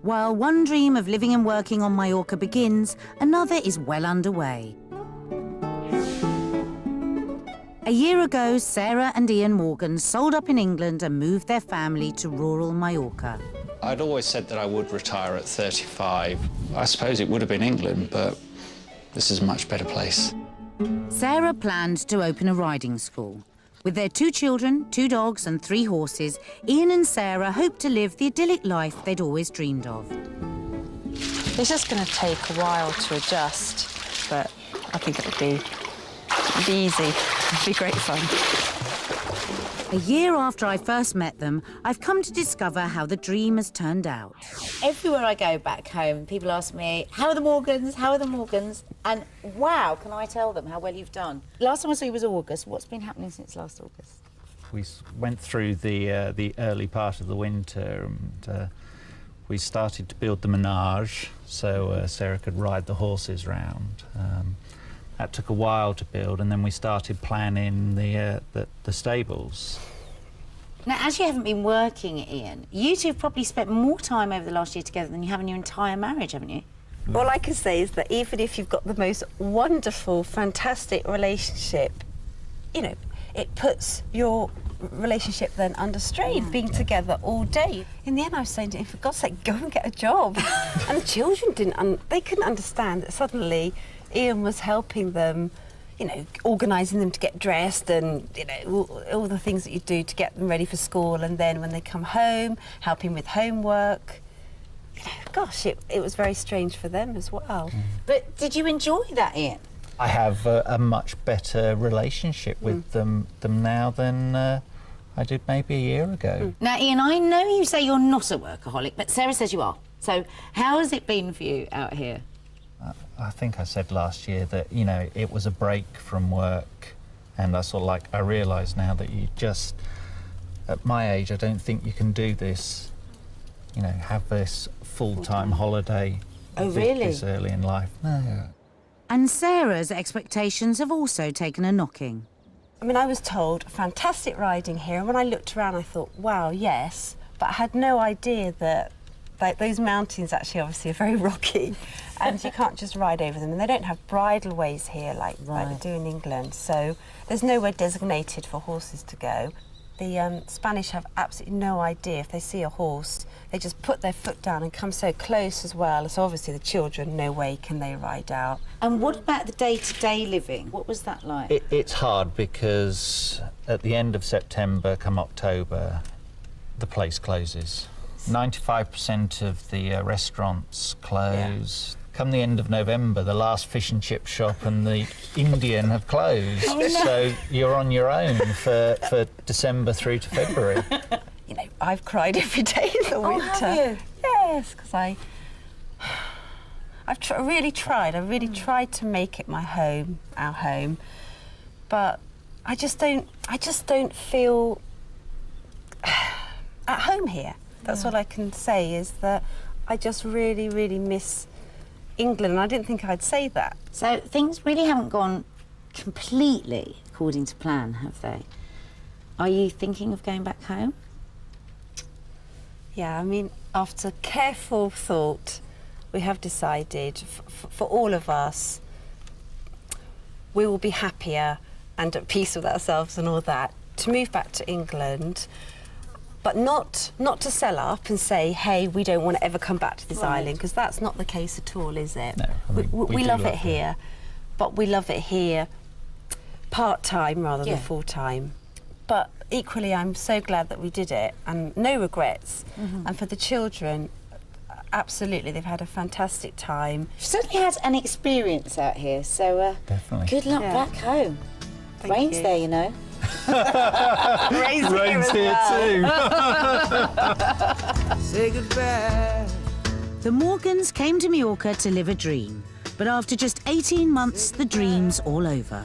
While one dream of living and working on Mallorca begins, another is well underway. A year ago, Sarah and Ian Morgan sold up in England and moved their family to rural Mallorca. I'd always said that I would retire at 35. I suppose it would have been England, but this is a much better place. Sarah planned to open a riding school. With their 2 children, 2 dogs and 3 horses, Ian and Sarah hoped to live the idyllic life they'd always dreamed of. It's just going to take a while to adjust, but I think it'll be easy. It'll be great fun. A year after I first met them, I've come to discover how the dream has turned out. Everywhere I go back home, people ask me, how are the Morgans? How are the Morgans? And wow, can I tell them how well you've done? Last time I saw you was August. What's been happening since last August? We went through the early part of the winter and we started to build the menage so Sarah could ride the horses round. That took a while to build, and then we started planning the stables. Now, as you haven't been working, Ian, you two have probably spent more time over the last year together than you have in your entire marriage, haven't you? All I can say is that even if you've got the most wonderful, fantastic relationship, you know, it puts your relationship then under strain, being together all day. In the end, I was saying to him, for God's sake, go and get a job. And the children they couldn't understand that suddenly Ian was helping them, you know, organising them to get dressed and, you know, all the things that you do to get them ready for school, and then when they come home, helping with homework. You know, gosh, it was very strange for them as well. But did you enjoy that, Ian? I have a much better relationship with them now than I did maybe a year ago. Now, Ian, I know you say you're not a workaholic, but Sarah says you are. So how has it been for you out here? I think I said last year that, you know, it was a break from work, and I realise now that you just, at my age, I don't think you can do this, you know, have this full-time holiday. Oh, really? This early in life. No. And Sarah's expectations have also taken a knocking. I mean, I was told, fantastic riding here, and when I looked around, I thought, wow, yes, but I had no idea that those mountains actually obviously are very rocky and you can't just ride over them, and they don't have bridleways here like they do in England, so there's nowhere designated for horses to go. The Spanish have absolutely no idea. If they see a horse, they just put their foot down and come so close as well, so obviously the children, no way can they ride out. And what about the day-to-day living? What was that like? It's hard because at the end of September, come October, the place closes. 95% of the restaurants close. Yeah. Come the end of November, the last fish and chip shop and the Indian have closed. Oh, no. So you're on your own for December through to February. You know, I've cried every day in the winter. Have you? Yes, because I've really tried. I really tried to make it my home, our home, but I just don't feel at home here. That's all I can say, is that I just really, really miss England, and I didn't think I'd say that. So things really haven't gone completely according to plan, have they? Are you thinking of going back home? Yeah, I mean, after careful thought, we have decided, for all of us, we will be happier and at peace with ourselves and all that, to move back to England. But not to sell up and say, hey, we don't want to ever come back to this island, because that's not the case at all, is it? No, I mean, we love it here, but we love it here part-time rather than full-time. But equally, I'm so glad that we did it, and no regrets. And for the children, absolutely, they've had a fantastic time. You've certainly had an experience out here, so definitely. Good luck back home. Rain's there, you know. Rain's here too. Say goodbye. The Morgans came to Mallorca to live a dream, but after just 18 months, the dream's all over.